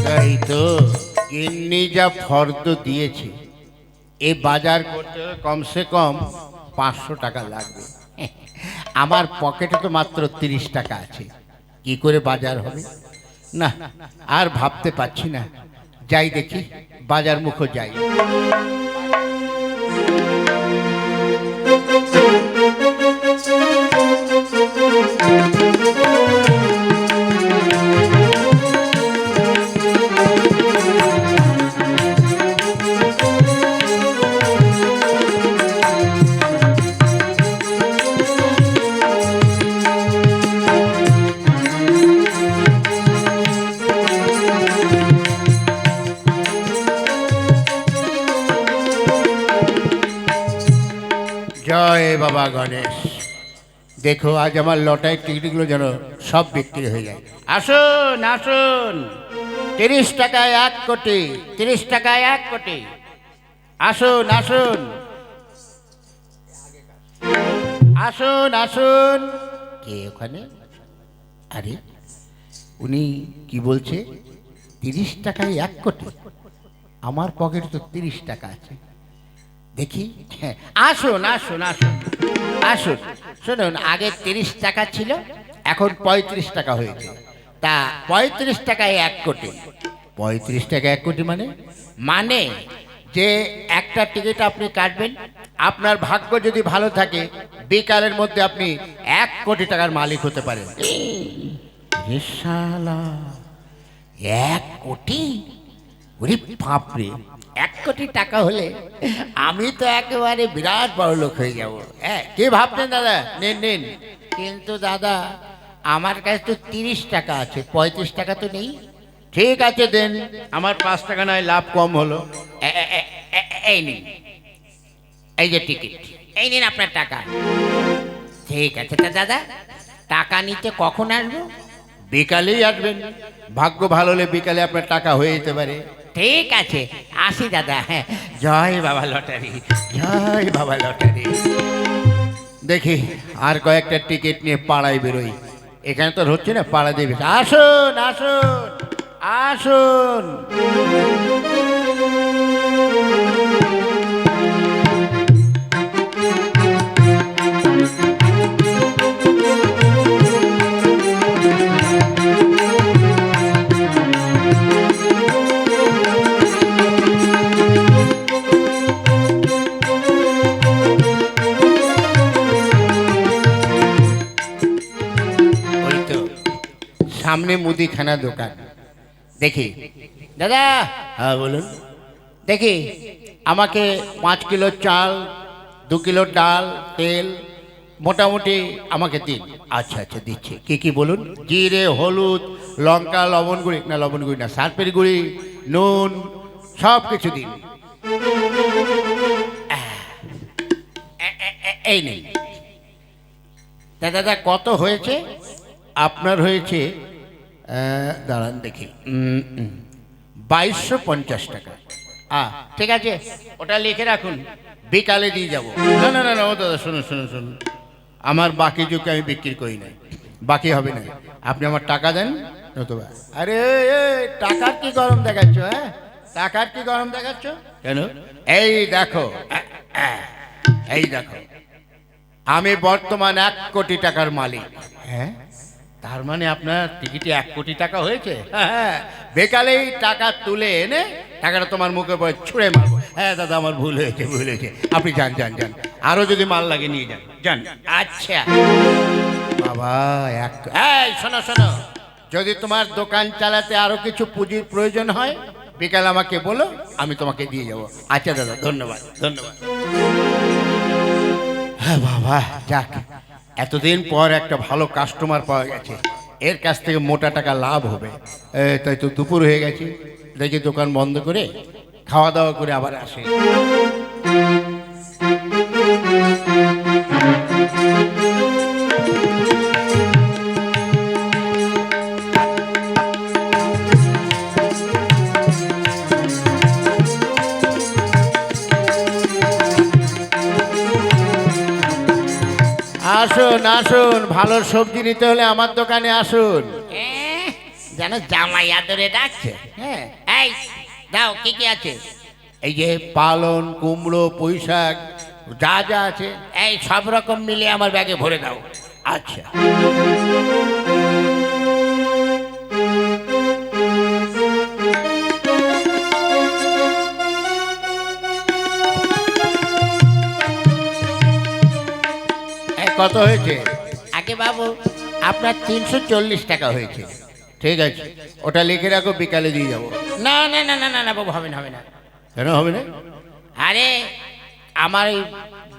তাই তো গিন্নি যা ফর্দ দিয়েছে, এ বাজার করতে হলে কমসে কম 500 টাকা লাগবে। আমার পকেটে তো মাত্র 30 টাকা আছে, কি করে বাজার হবে? না, আর ভাবতে পারছি না। যাই দেখি, বাজার মুখো যাই। জয় বাবা গণেশ। দেখো, আজ আমার লটারির টিকিটগুলো যেন সব বিক্রি হয়ে যায়। আসুন আসুন, 30 টাকায় 1 কোটি, 30 টাকায় 1 কোটি। আসুন আসুন আসুন আসুন। কে ওখানে? আরে, উনি কি বলছে? 30 টাকায় 1 কোটি? আমার পকেটে তো 30 টাকা আছে। দেখি, আসুন আসুন আসুন আসুন। শুনুন, আগে 30 টাকা ছিল, এখন 35 টাকা হয়েছে। তা 35 টাকায় 1 কোটি। 35 টাকা 1 কোটি মানে মানে যে একটা টিকিট আপনি কাটবেন, আপনার ভাগ্য যদি ভালো থাকে, বিকালের মধ্যে আপনি 1 কোটি টাকার মালিক হতে পারেন। এ শালা, 1 কোটি! ওরে বাপরে, 1 কোটি টাকা হলে আমি তো একেবারে বিরাট বড় লোক হয়ে যাব। হ্যাঁ, কি ভাবছেন দাদা? নিন নিন। কিন্তু দাদা, আমার কাছে তো 30 টাকা আছে, 35 টাকা তো নেই। ঠিক আছে, দেন। আমার 5 টাকা নয় লাভ কম হলো। এই নিন, এই যে টিকিট, এই নিন আপনার টাকা। ঠিক আছে। তা দাদা, টাকা নিতে কখন আসবো? বিকালেই আসবেন। ভাগ্য ভালো হলে বিকালে আপনার টাকা হয়ে যেতে পারে। ঠিক আছে, আসি দাদা। হ্যাঁ, জয় বাবা লটারি, জয় বাবা লটারি। দেখি আর কয়েকটা টিকিট নিয়ে পাড়ায় বেরোই। এখানে তো হচ্ছে না, পাড়া দেবে। আসুন আসুন আসুন। সামনে মুদিখানা দোকান। দেখি দাদা। হ্যাঁ বলুন। দেখি, আমাকে 5 কিলো চাল, 2 কিলো ডাল, তেল মোটামুটি আমাকে দিন। আচ্ছা আচ্ছা, দিচ্ছি। কি কি বলুন? জিরে, হলুদ, লঙ্কা, লবণ গুঁড়ি, না লবণ গুঁড়ি না, সার্ফের গুঁড়ি, নুন, সব কিছু দিন। এই নিন। দাদা, কত হয়েছে? আপনার হয়েছে, দাঁড়ান দেখি, 2250 টাকা। ঠিক আছে, ওটা লিখে রাখুন, বিকালে দিয়ে যাবো। না না না না, ও দাদা শুনুন শুনুন শুনুন, আমার বাকি যুগকে আমি বিক্রি করি না, বাকি হবে না। আপনি আমার টাকা দেন নতুবা। আরে টাকার কি গরম দেখাচ্ছ? হ্যাঁ, টাকার কি গরম দেখাচ্ছ কেন? এই দেখো, এই দেখো, আমি বর্তমান 1 কোটি টাকার মালিক। হ্যাঁ, তার মানে আপনার টিকিটে 1 কোটি টাকা হয়েছে? হ্যাঁ, বেকালেই টাকা তুলে এনে টাকাটা তোমার মুখে পরে ছুঁড়ে মারবো। হ্যাঁ দাদা, আমার ভুল হয়েছে, ভুল হয়েছে। আপনি যান যান যান, আরো যদি মাল লাগে নিয়ে যান, যান। আচ্ছা বাবা, এই শোনো শোনো, যদি তোমার দোকান চালাতে আরো কিছু পুঁজির প্রয়োজন হয়, বিকাল আমাকে বলো, আমি তোমাকে দিয়ে যাবো। আচ্ছা দাদা, ধন্যবাদ ধন্যবাদ। হ্যাঁ বাবা, যাক, এতদিন পর একটা ভালো কাস্টমার পাওয়া গেছে, এর কাছ থেকে মোটা টাকা লাভ হবে। তাই তো দুপুর হয়ে গেছে, দেখি দোকান বন্ধ করে খাওয়া দাওয়া করে আবার আসে। আসুন আসুন, ভালো সবজি নিতে হলে আমার দোকানে আসুন। যেন জামাই আদরে ডাকছে। হ্যাঁ, এই দাও, কি কি আছে? এই যে পালন, কুমড়ো, পুঁই শাক, যা যা আছে এই সব রকম মিলে আমার ব্যাগে ভরে দাও। আচ্ছা। কত হয়েছে? আগে বাবু, আপনার 340 টাকা হয়েছে। ঠিক আছে, ওটা লিখে রাখো, বিকালে দিয়ে যাবো। না না না না না না বাবু, হবে না, হবে না। কেন হবে না? আরে আমার এই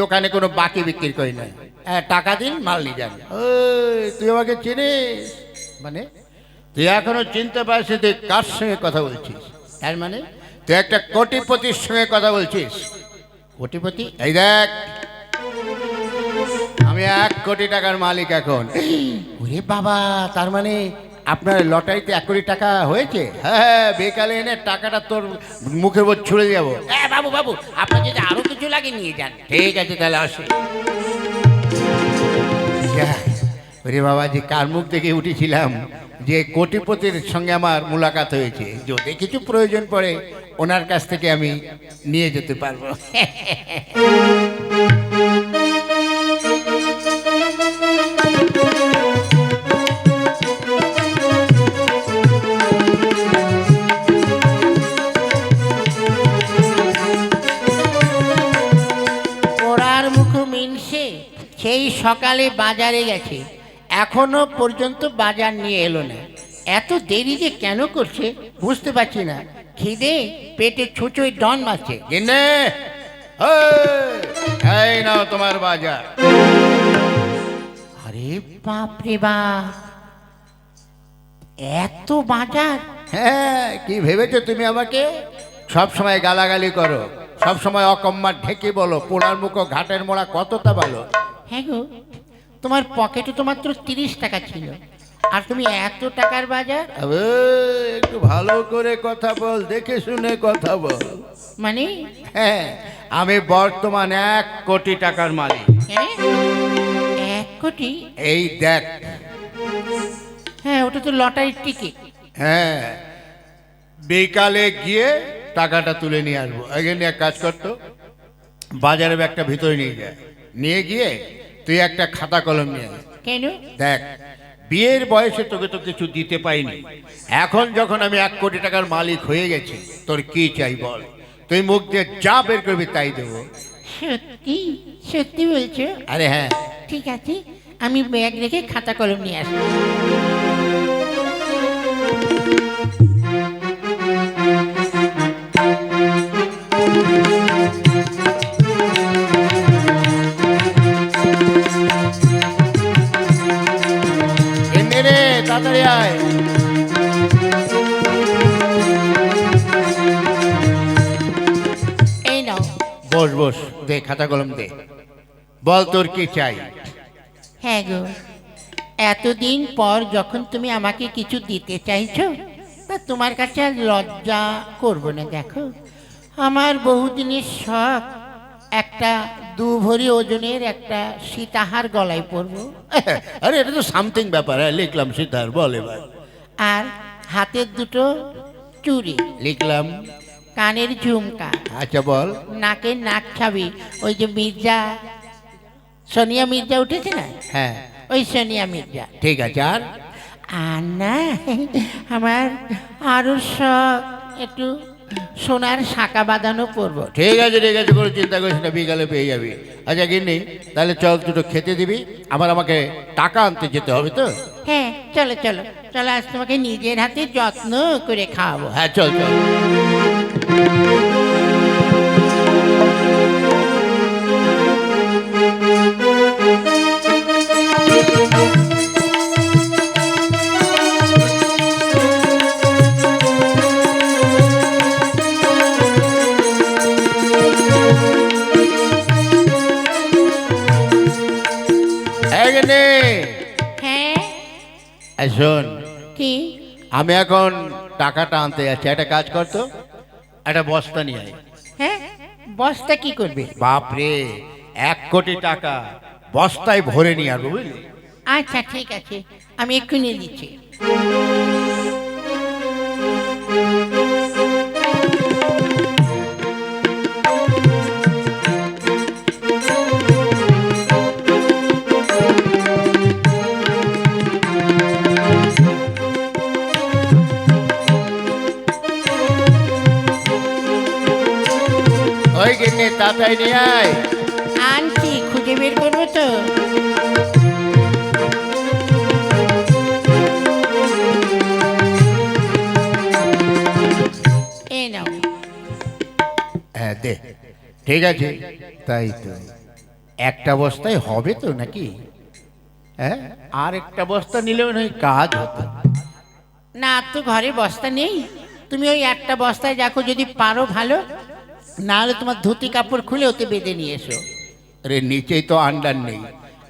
দোকানে কোনো বাকি বিক্রি করি না। হ্যাঁ, টাকা দিন, মাল নিয়ে যান। ওই তুই আমাকে চিনিস? মানে তুই এখনো চিনতে পারছিস তুই কার সঙ্গে কথা বলছিস? তার মানে তুই একটা কোটিপতির সঙ্গে কথা বলছিস। কোটিপতি? এই দেখ, আমি 1 কোটি টাকার মালিক এখন। ওরে বাবা, তার মানে আপনার লটারিতে 1 কোটি টাকা হয়েছে? হ্যাঁ, বিকালে এনে টাকাটা তোর মুখের উপর ছুড়ে যাবো। হ্যাঁ বাবু, বাবু আপনার যদি আরো কিছু লাগে নিয়ে যান। ঠিক আছে, তাহলে আসি। ওরে বাবা, যে কার মুখ থেকে উঠেছিলাম যে কোটিপতির সঙ্গে আমার মুলাকাত হয়েছে, যদি কিছু প্রয়োজন পড়ে ওনার কাছ থেকে আমি নিয়ে যেতে পারবো। ওরার মুখ মিনসে সেই সকালে বাজারে গেছে, এখনো পর্যন্ত বাজার নিয়ে এলো না। এত দেরি যে কেন করছে বুঝতে পারছি না। খিদে পেটে ছুঁচোয় ডন মারছে। এই নাও তোমার বাজার। আরে বাপ রে বাপ, এত বাজার! হ্যাঁ, কি ভেবেছো তুমি আমাকে? সব সময় গালাগালি করো, সব সময় অকম্মার ঢেকে বলো, পোড়ার মুখো ঘাটের মোড়া কতটা বলো। হ্যাঁ গো, তোমার পকেটে তো মাত্র 30 টাকা ছিল, আর তুমি এত টাকার বাজার। একটু ভালো করে কথা বল, দেখে শুনে কথা বল। মানে? হ্যাঁ, আমি বর্তমান 1 কোটি টাকার মালিক। 1 কোটি? এই দেখ। হ্যাঁ, ওটা তো লটারির টিকিট। হ্যাঁ, বিকালে গিয়ে টাকাটা তুলে নিয়ে আসবো। এখানে এক কাজ করতো, বাজারের ব্যাগটা ভিতরে নিয়ে যায়, নিয়ে গিয়ে তুই একটা খাতা কলম নিয়ে আয়। কেন? দেখ, বিয়ের বয়সে তোকে তো কিছু দিতে পাইনি, এখন যখন আমি 1 কোটি টাকার মালিক হয়ে গেছি, তোর কি চাই বল? তুই মুখ দিয়ে যা বের করবি তাই দেবো। সত্যি? সত্যি বলছো? আরে হ্যাঁ। ঠিক আছে, আমি ব্যাগ রেখে খাতা কলম নিয়ে আসবো। তাড়াতাড়ি আয়। এই নাও। বস বস, দে খাতা কলম দে, বল তোর কি চাই? হ্যাঁ গো, এতদিন পর যখন তুমি আমাকে কিছু দিতে চাইছো, তা তোমার কাছে আর লজ্জা করবো না। দেখো, আমার বহুদিনের শখ একটা 2 ভরি ওজনের একটা সীতাহার গলায় পরবো। আরে এটা তো সামথিং ব্যাপার। লিখলাম সীতাহার, বল এবার। আর হাতের 2টো চুড়ি লিখলাম। কানের ঝুমকা। আচ্ছা বল। নাকের নাক ছাবি, ওই যে মির্জা, সোনিয়া মির্জা উঠেছে না? হ্যাঁ, ওই সোনিয়া মির্জা। ঠিক আছে। আর না, আমার আরো শখ একটু সোনার শাঁকা বাঁধানো পরবো। ঠিক আছে, ঠিক আছে, কোনো চিন্তা করিস না, বিকালে পেয়ে যাবি। আচ্ছা গিন্নি, তাহলে চল, 2টো খেতে দিবি, আমাকে টাকা আনতে যেতে হবে তো। হ্যাঁ, চলো চলো চলো, আজ তোমাকে নিজের হাতে যত্ন করে খাওয়াবো। হ্যাঁ, চল চল। শোন, কি? আমি এখন টাকাটা আনতে যাচ্ছি, একটা কাজ করতো, একটা বস্তা নিয়ে আয়। হ্যাঁ, বস্তা কি করবে? বাপরে, 1 কোটি টাকা বস্তায় ভরে নিয়ে আসবো, বুঝলি? আচ্ছা ঠিক আছে, আমি এক্ষুনি দিচ্ছি। গিন্নি তাড়াতাড়ি নিয়ে আয়। আনছি, খুঁজে বের করবো তো। এই নাও। হ্যাঁ দে, ঠিক আছে। তাই তো, একটা বস্তায় হবে তো নাকি? হ্যাঁ, আর একটা বস্তা নিলেও নয় কাজ হতো। না, তো ঘরে বস্তা নেই। তুমি ওই একটা বস্তায় দেখো, যদি পারো ভালো, না হলে তোমার ধুতি কাপড় খুলে ওতে বেঁধে নিয়ে এসো। আরে নিচেই তো আন্ডার নেই।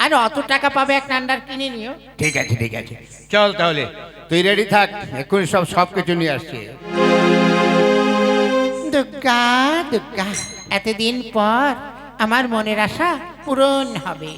আর অত টাকা পাবে, একটা আন্ডার কিনে নিও। ঠিক আছে ঠিক আছে, চল তাহলে তুই রেডি থাক, এখন সব কিছু নিয়ে আসছি। দুর্গা দুর্গা, এতদিন পর আমার মনের আশা পূরণ হবে।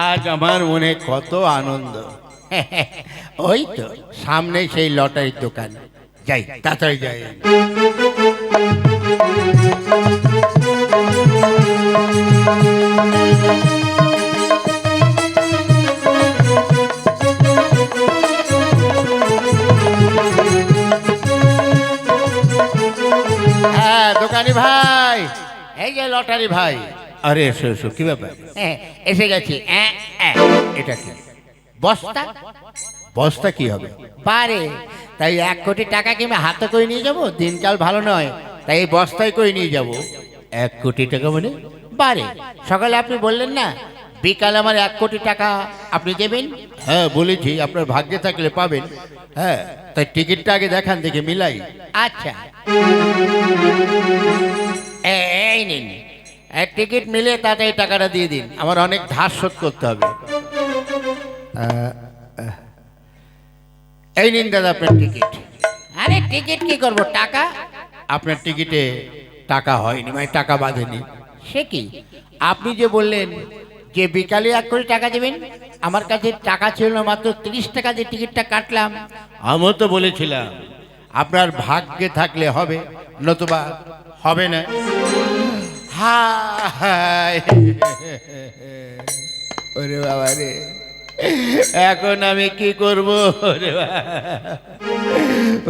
আজ আমার মনে কত আনন্দ। ওই তো সামনে সেই লটারির দোকান, যাই তাড়াতাড়ি যাই। হ্যাঁ দোকানি ভাই, এই যে লটারি ভাই। আরে এসো এসো, কি ব্যাপার? এসে গেছি। এটা কি বস্তা বস্তা? কি হবে? পারে, তাই 1 কোটি টাকা কিংবা হাতে করে নিয়ে যাবো, দিনকাল ভালো নয়, তাই এই বস্তায় করে নিয়ে যাব। 1 কোটি টাকা মানে? পারে। সকালে আপনি বললেন না, বিকালে আমার 1 কোটি টাকা আপনি দেবেন। হ্যাঁ বলেছি, আপনার ভাগ্যে থাকলে পাবেন। হ্যাঁ, তাই টিকিটটা আগে দেখান, দেখে মিলাই। আচ্ছা, এই নিন। টিকিট মিলে তাতে এই টাকাটা দিয়ে দিন, আমার অনেক ধার শোধ করতে হবে। এই নিন দাদা আপনার টিকিট। আরে টিকিট কি করব, টাকা? আপনার টিকিটে টাকা হয়নি, মানে টাকা বাঁধেনি। সে কি? আপনি যে বললেন যে বিকালে 1 কোটি টাকা দেবেন, আমার কাছে টাকা ছিল না, মাত্র 30 টাকা দিয়ে টিকিটটা কাটলাম। আমিও তো বলেছিলাম আপনার ভাগ্যে থাকলে হবে, নতুবা হবে না। হায় ওরে বাবা রে, এখন আমি কি করব?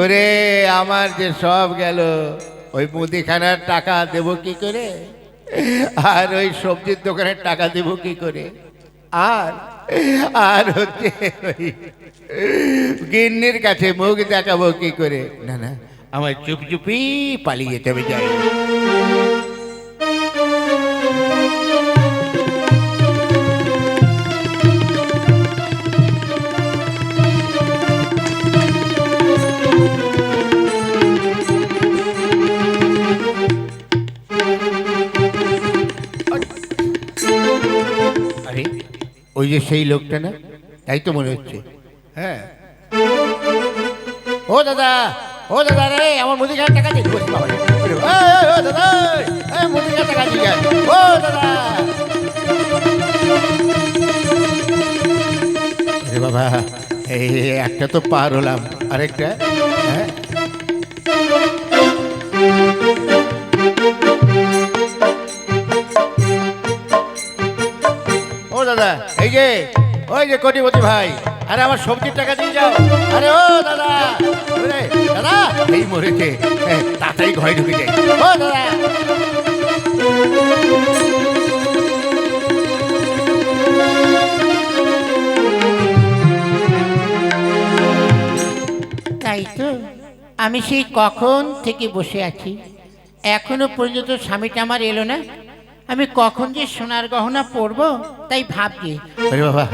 ওরে আমার যে সব গেল, ওই মুদিখানার টাকা দেব কি করে, আর ওই সবজির দোকানের টাকা দেব কি করে, আর আর হচ্ছে ওই গিন্নির কাছে মুখ দেখাবো কি করে। না না, আমার চুপি চুপি পালিয়ে যেতে হবে, যাই। আরে ওই যে সেই লোকটা না, তাই তো মনে হচ্ছে। হ্যাঁ, ও দাদা, ও দাদা রে, আমার মুদিখানার টাকা দিন। ও দাদা, মুদিখানার টাকা দিন। ও দাদা, আরে বাবা, এই একটা তো পার হলাম, আরেকটা। হ্যাঁ, ও দাদা, এই যে ওই যে কোটিপতি ভাই, আরে আমার সবজির টাকা দিয়ে যাও। আরে ও দাদা, ওরে দাদা, এই মরেছে, তাড়াতাড়ি ঘরে ঢুকে যাই। ও দাদা, তাই তো, আমি সেই কখন থেকে বসে আছি, এখনো পর্যন্ত স্বামীটা আমার এলো না। আমি কখন যে সোনার গহনা পরবো তাই ভাবছি। আরে বাবা,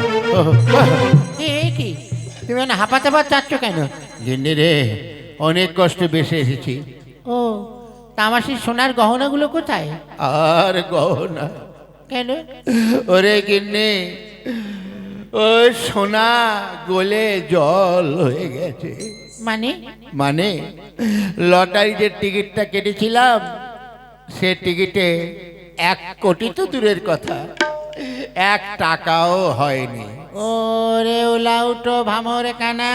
এ কি, তুমি না হাঁপাতাপাত চাচ্ছ কেন? গিন্নি রে, অনেক কষ্টে বেসে এসেছি। ও, তা আমার সেই সোনার গহনাগুলো কোথায়? আর গহনা কেন? ওরে গিন্নি, ও সোনা গলে জল হয়ে গেছে। মানে? মানে লটারি যে টিকিটটা কেটেছিলাম সে টিকিটে 1 কোটি তো দূরের কথা, 1 টাকাও হয়নি। ওরে উলাউটো ভামরে কানা,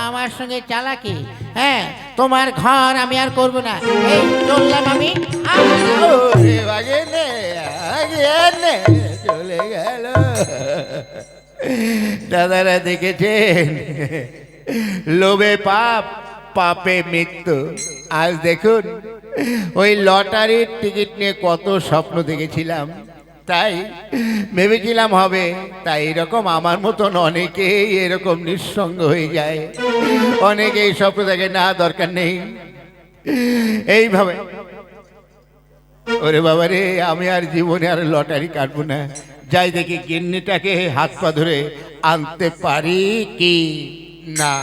আমার সঙ্গে চালাকি। হ্যাঁ, তোমার ঘর আমি আর করব না, এই চললাম আমি। ওরে বাগেনে আগেনে চলে গেল। দাদারা দেখেছেন, লোভে পাপ, পাপে মৃত্যু। আজ দেখুন, ওই লটারির টিকিট নিয়ে কত স্বপ্ন দেখেছিলাম, তাই ভেবেছিলাম হবে, তাই এরকম আমার মতন অনেকেই এরকম নিঃসঙ্গ হয়ে যায়, অনেকেই স্বপ্ন দেখে না দরকার নেই এইভাবে। ওরে বাবা রে, আমি আর জীবনে আর লটারি কাটবো না, যাই দেখি গিন্নিটাকে হাত পা ধরে আনতে পারি কি না।